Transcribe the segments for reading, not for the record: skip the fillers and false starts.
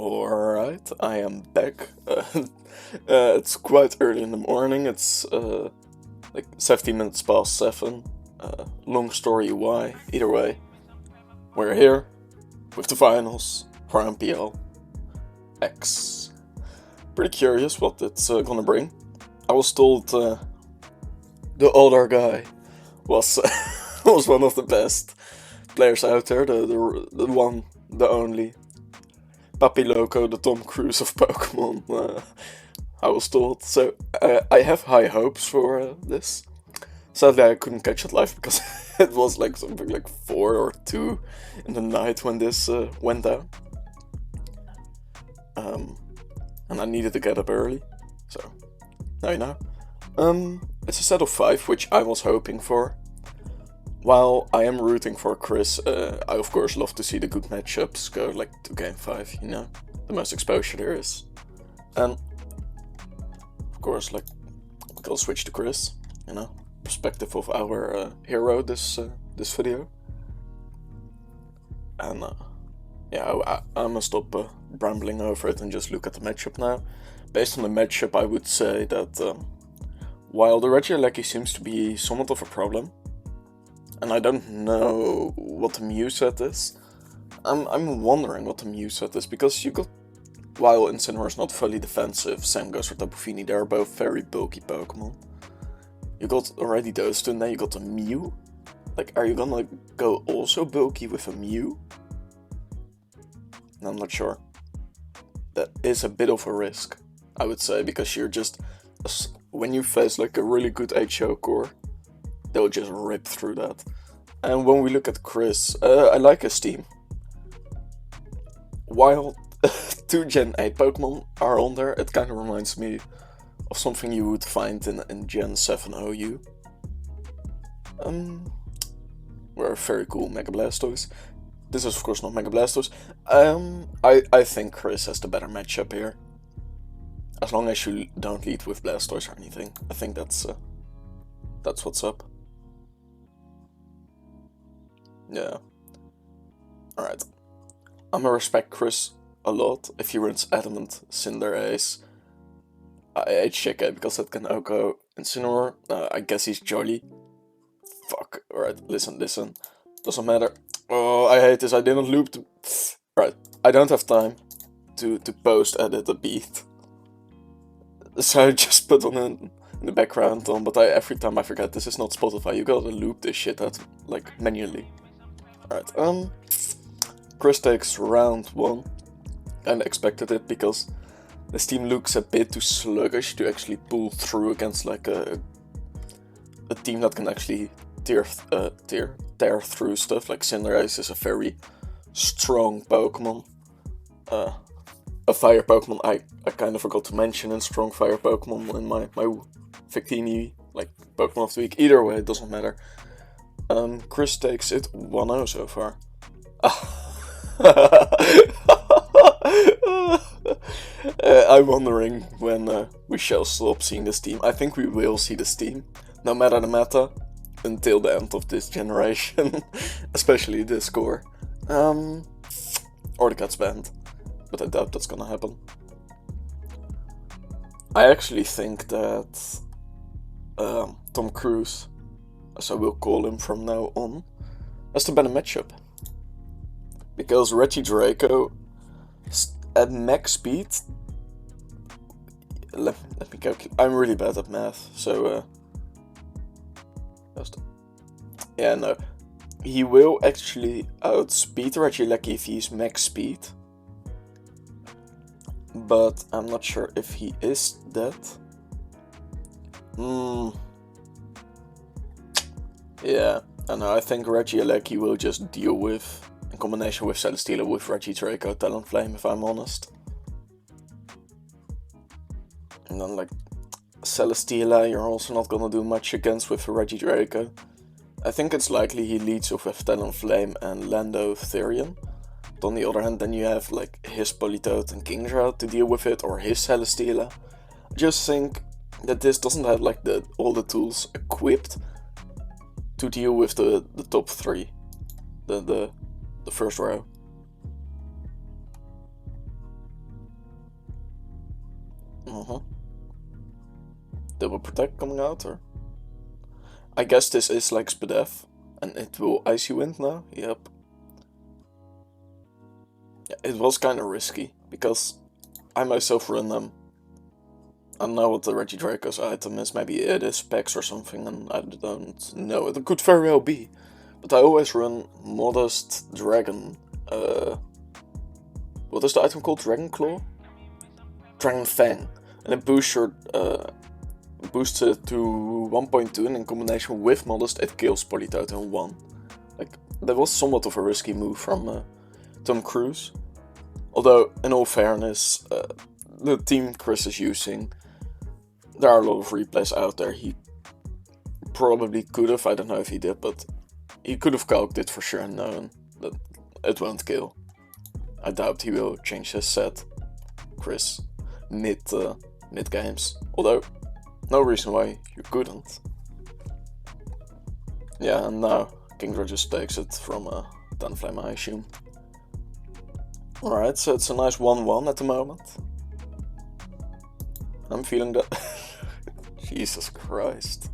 Alright, I am back. It's quite early in the morning, it's like 17 minutes past 7. Long story why, either way. We're here with the finals for OMPL X. Pretty curious what it's gonna bring. I was told the other guy was, was one of the best players out there, the one, the only. Papiloco, the Tom Cruise of Pokemon, I was told. So I have high hopes for this. Sadly, I couldn't catch it live because it was like something like 4 or 2 in the night when this went down. And I needed to get up early, so now you know. It's a set of 5, which I was hoping for. While I am rooting for Chris, I of course love to see the good matchups go like to game 5, you know, the most exposure there is. And of course, like, we'll switch to Chris, you know, perspective of our hero this video. And yeah, I'm gonna stop rambling over it and just look at the matchup now. Based on the matchup, I would say that while the Regieleki seems to be somewhat of a problem, and I don't know what the Muset is. I'm wondering what the Muset is, because you got, while Incineroar is not fully defensive, same goes for Tapu Fini, they're both very bulky Pokemon. You got already those two, and then you got a Mew. Like, are you gonna go also bulky with a Mew? I'm not sure. That is a bit of a risk, I would say, because you're just, when you face like a really good HO core, they'll just rip through that. And when we look at Chris, I like his team. While 2 Gen 8 Pokemon are on there, it kind of reminds me of something you would find in Gen 7 OU. Were very cool Mega Blastoise. This is of course not Mega Blastoise. I think Chris has the better matchup here. As long as you don't lead with Blastoise or anything, I think that's what's up. Yeah. Alright. I'm gonna respect Chris a lot if he runs Adamant, Cinderace, HJK, because that can outgo Incineroar. I guess he's Jolly. Fuck. Alright, listen. Doesn't matter. Oh, I hate this. I didn't loop the... Right. I don't have time to post-edit a beat. So I just put on in the background on, but every time I forget, this is not Spotify. You gotta loop this shit out, like, manually. Alright, Chris takes round 1. Kinda expected it, because this team looks a bit too sluggish to actually pull through against like a team that can actually tear through stuff. Like Cinderace is a very strong Pokemon. A fire Pokemon I kind of forgot to mention in strong fire Pokemon in my Victini, like, Pokemon of the week. Either way, it doesn't matter. Chris takes it 1-0 so far. I'm wondering when we shall stop seeing this team. I think we will see this team, no matter the meta, until the end of this generation. Especially this core. Or it gets banned. But I doubt that's gonna happen. I actually think that Tom Cruise, as I will call him from now on, has the better matchup. Because Regidraco at max speed, let me calculate. I'm really bad at math, so yeah, no. He will actually outspeed Regieleki if he's max speed. But I'm not sure if he is that. Yeah, I know. I think Regieleki will just deal with, in combination with Celesteela, with Regidraco Talonflame, if I'm honest. And then, like, Celesteela, you're also not gonna do much against with Regidraco. I think it's likely he leads with Talonflame and Lando Therian. But on the other hand, then you have like his Politoed and Kingdra to deal with it, or his Celesteela. I just think that this doesn't have like all the tools equipped to deal with the top 3, the first row. Double protect coming out, or? I guess this is like Spadef, and it will Icy Wind now, yep. Yeah, it was kind of risky, because I myself run them. I don't know what the Regidraco's item is, maybe it is specs or something, and I don't know, it could very well be. But I always run Modest Dragon, what is the item called? Dragon Claw? Dragon Fang. And it boosts your, boosts it to 1.2, and in combination with Modest it kills Politoad in 1. Like, that was somewhat of a risky move from Tom Cruise. Although, in all fairness, the team Chris is using, there are a lot of replays out there. He probably could have, I don't know if he did, but he could have calced it for sure and known that it won't kill. I doubt he will change his set, Chris, mid games. Although, no reason why you couldn't. Yeah, and now Kingdra just takes it from Talonflame, I assume. Alright, so it's a nice 1-1 at the moment. I'm feeling that. Jesus Christ.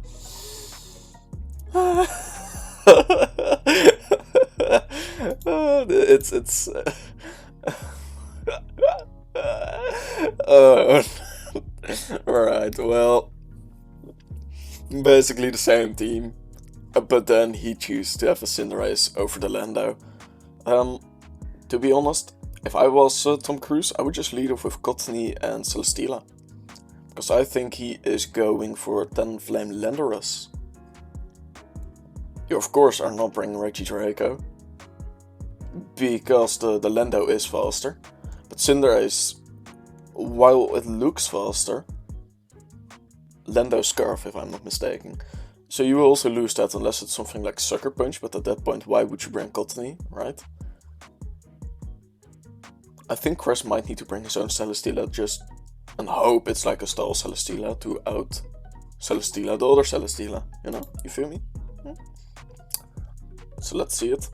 It's Alright, well, basically the same team, but then he chose to have a Cinderace over the Lando. To be honest, if I was Tom Cruise, I would just lead off with Cottony and Celesteela, because I think he is going for Talonflame Landorus. You of course are not bringing Regidraco, because the Lando is faster, but Cinderace, while it looks faster, Lando Scarf if I'm not mistaken, so you will also lose that unless it's something like Sucker Punch, but at that point why would you bring Cottony, right? I think Chris might need to bring his own Celesteela just and hope it's like a stall Celesteela to out Celesteela the other Celesteela, you know, you feel me? So let's see it.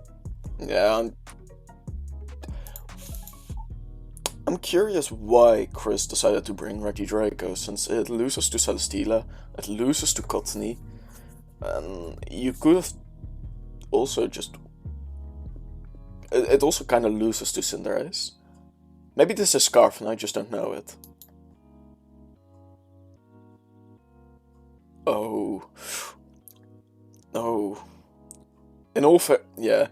Yeah, I'm curious why Chris decided to bring Regidraco, since it loses to Celesteela, it loses to Cottony, and you could have also just... It also kind of loses to Cinderace. Maybe this is Scarf and I just don't know it. Oh. Oh. In all fair... Yeah.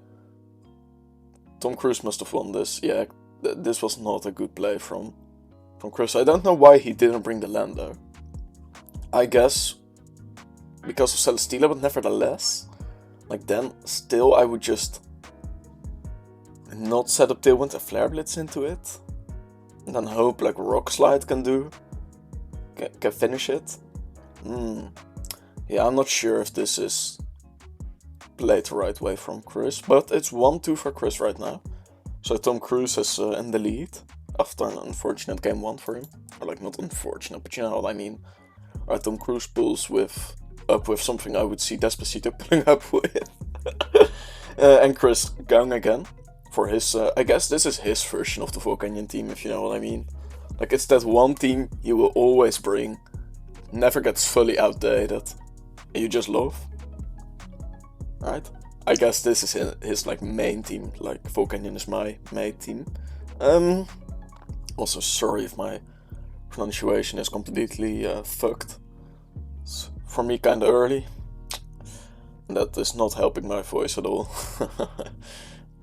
Tom Cruise must have won this. Yeah, this was not a good play from Chris. I don't know why he didn't bring the Lando. I guess because of Celesteela, but nevertheless, like then, still I would just not set up Tailwind and Flare Blitz into it, and then hope like Rock Slide can finish it. Yeah, I'm not sure if this is played the right way from Chris, but it's 1-2 for Chris right now. So Tom Cruise is in the lead after an unfortunate game 1 for him. Or like not unfortunate, but you know what I mean. Alright, Tom Cruise pulls up with something I would see Despacito pulling up with. And Chris going again for his, I guess this is his version of the Volcanion team, if you know what I mean. Like it's that one team he will always bring, never gets fully outdated, and you just love. Right? I guess this is his like main team, like Volcanion is my main team. Also sorry if my pronunciation is completely fucked. It's for me kinda early. That is not helping my voice at all.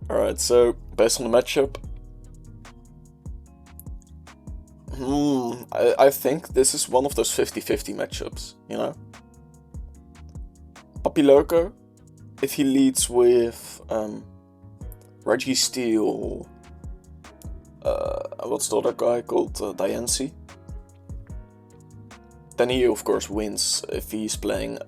Alright, so based on the matchup, I think this is one of those 50-50 matchups, you know? Papiloco, if he leads with Registeel, what's the other guy called? Diancie, then he of course wins if he's playing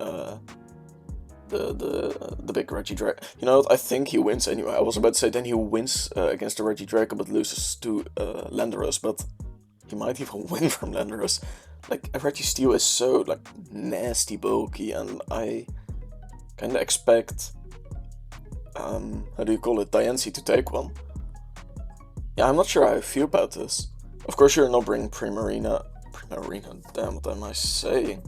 the big Regidraco. You know what, I think he wins anyway. I was about to say then he wins against the Regidraco but loses to Landorus, but he might even win from Landorus. Like Registeel is so like nasty bulky, and I kinda expect how do you call it, Diancie to take one. Yeah, I'm not sure how I feel about this. Of course you're not bringing Primarina Marina, damn, what am I saying?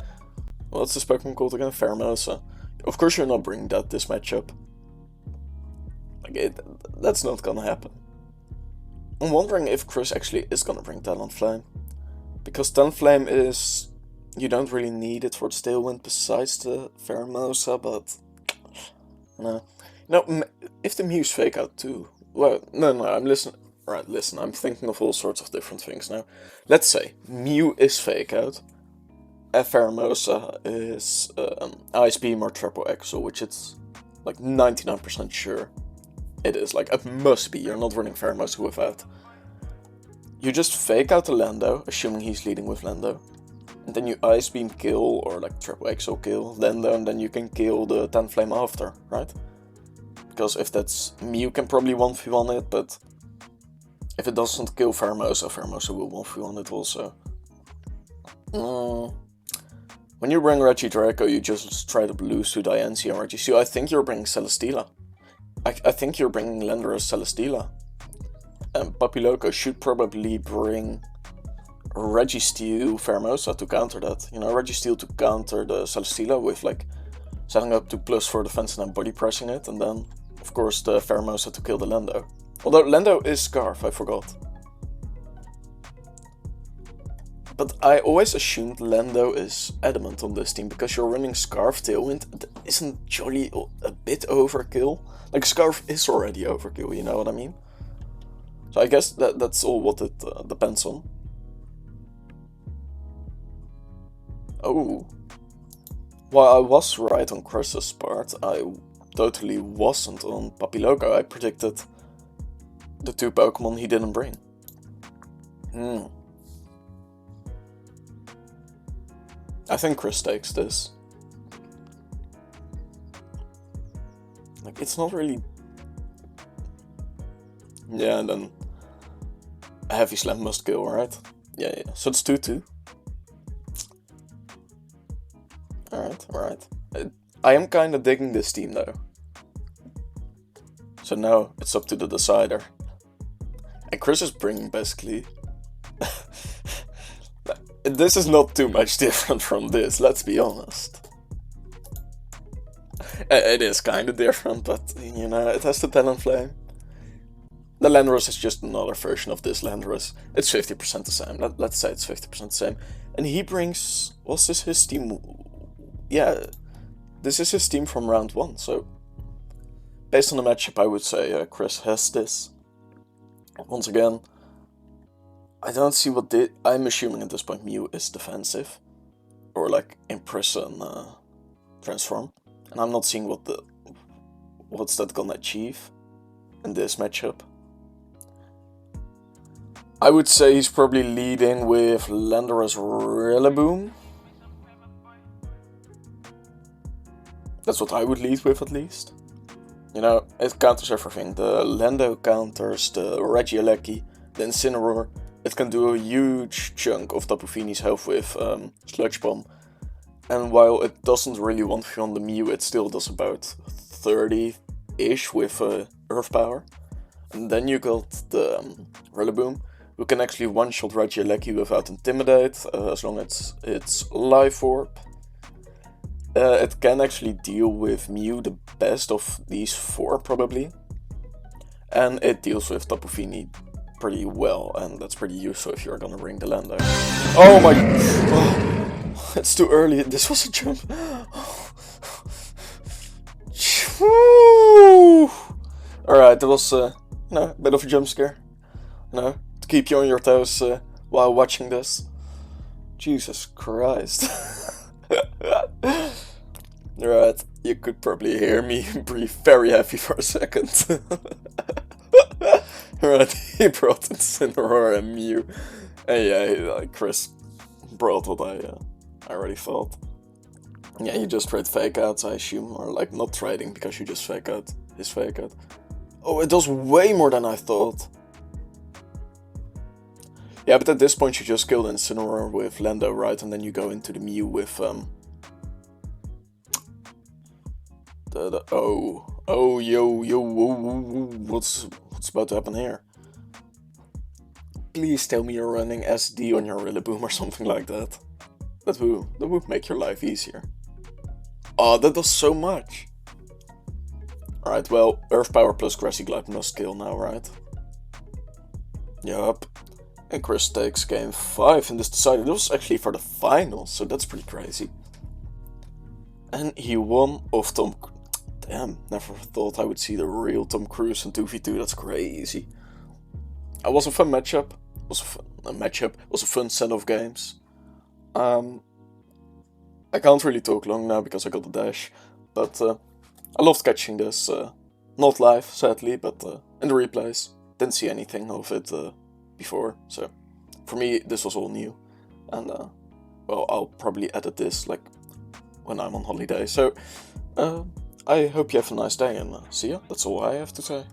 What's this Pokemon called again? Pheromosa. Of course you're not bringing that this matchup. Like, that's not gonna happen. I'm wondering if Chris actually is gonna bring Talonflame. Because Talonflame is... You don't really need it for the Tailwind besides the Pheromosa, but... No. If the Mew's Fake Out too... Well, no, I'm listening... Right, listen, I'm thinking of all sorts of different things now. Let's say Mew is Fake Out. Pheromosa is Ice Beam or Triple Axle, which it's like 99% sure it is. Like, it must be. You're not running Pheromosa without. You just fake out the Lando, assuming he's leading with Lando. And then you Ice Beam kill, or like Triple Axle kill Lando, and then you can kill the Talonflame after, right? Because if that's... Mew can probably 1v1 it, but... If it doesn't kill Pheromosa, Pheromosa will 1v1 it also. When you bring Regidrago, you just try to lose to Diancie and Registeel. I think you're bringing Celesteela. I think you're bringing Landorus Celesteela. And Papiloco should probably bring Registeel Pheromosa to counter that. You know, Registeel to counter the Celesteela with like setting up to +4 defense and then body pressing it. And then, of course, the Pheromosa to kill the Lando. Although Lando is Scarf, I forgot. But I always assumed Lando is Adamant on this team, because you're running Scarf Tailwind. Isn't Jolly a bit overkill? Like, Scarf is already overkill, you know what I mean? So I guess that's all what it depends on. Oh. While I was right on Chris's part, I totally wasn't on Papiloco. I predicted the 2 Pokemon he didn't bring. I think Chris takes this. Like, it's not really... Yeah, and then a Heavy Slam must kill, right? Yeah. So it's 2-2. Alright. I am kinda digging this team though. So now it's up to the decider. And Chris is bringing basically... This is not too much different from this, let's be honest. It is kinda different, but you know, it has the Talonflame. The Landorus is just another version of this Landorus. It's 50% the same, let's say it's 50% the same. And he brings... Was this his team? Yeah, this is his team from round 1, so... Based on the matchup, I would say Chris has this. Once again, I don't see what I'm assuming at this point Mew is defensive. Or like Imprison Transform. And I'm not seeing what's that gonna achieve in this matchup. I would say he's probably leading with Landorus Rillaboom. That's what I would lead with, at least. You know, it counters everything. The Lando counters the Regieleki, the Incineroar. It can do a huge chunk of Tapu Fini's health with Sludge Bomb. And while it doesn't really 1v1 the Mew, it still does about 30-ish with Earth Power. And then you got the Rillaboom, who can actually one-shot Regieleki without Intimidate, as long as it's Life Orb. It can actually deal with Mew the best of these 4, probably. And it deals with Tapu Fini pretty well, and that's pretty useful if you're gonna bring the Lando. Oh my... Oh, it's too early, this was a jump. Alright, that was you know, a bit of a jump scare. You know, to keep you on your toes while watching this. Jesus Christ. Right, you could probably hear me breathe very heavy for a second. Right, he brought Incineroar and Mew. And yeah, Chris brought what I already thought. Yeah, you just trade fake outs, I assume, or like not trading because you just fake out his fake out. Oh, it does way more than I thought. Yeah, but at this point you just kill the Incineroar with Lando, right? And then you go into the Mew with yo, what's about to happen here? please tell me you're running SD on your Rillaboom or something like that. That would make your life easier. Oh, that does so much. Alright, well, Earth Power plus Grassy Glide must kill now, right? Yup. And Chris takes game 5 in this decided. It was actually for the finals, so that's pretty crazy. And he won off Tom... Damn, never thought I would see the real Tom Cruise in 2v2, that's crazy. It was a fun matchup. It was a fun set of games. I can't really talk long now because I got the dash, but I loved catching this. Not live, sadly, but in the replays. Didn't see anything of it before, so for me this was all new. And well, I'll probably edit this like when I'm on holiday. So I hope you have a nice day and see ya. That's all I have to say.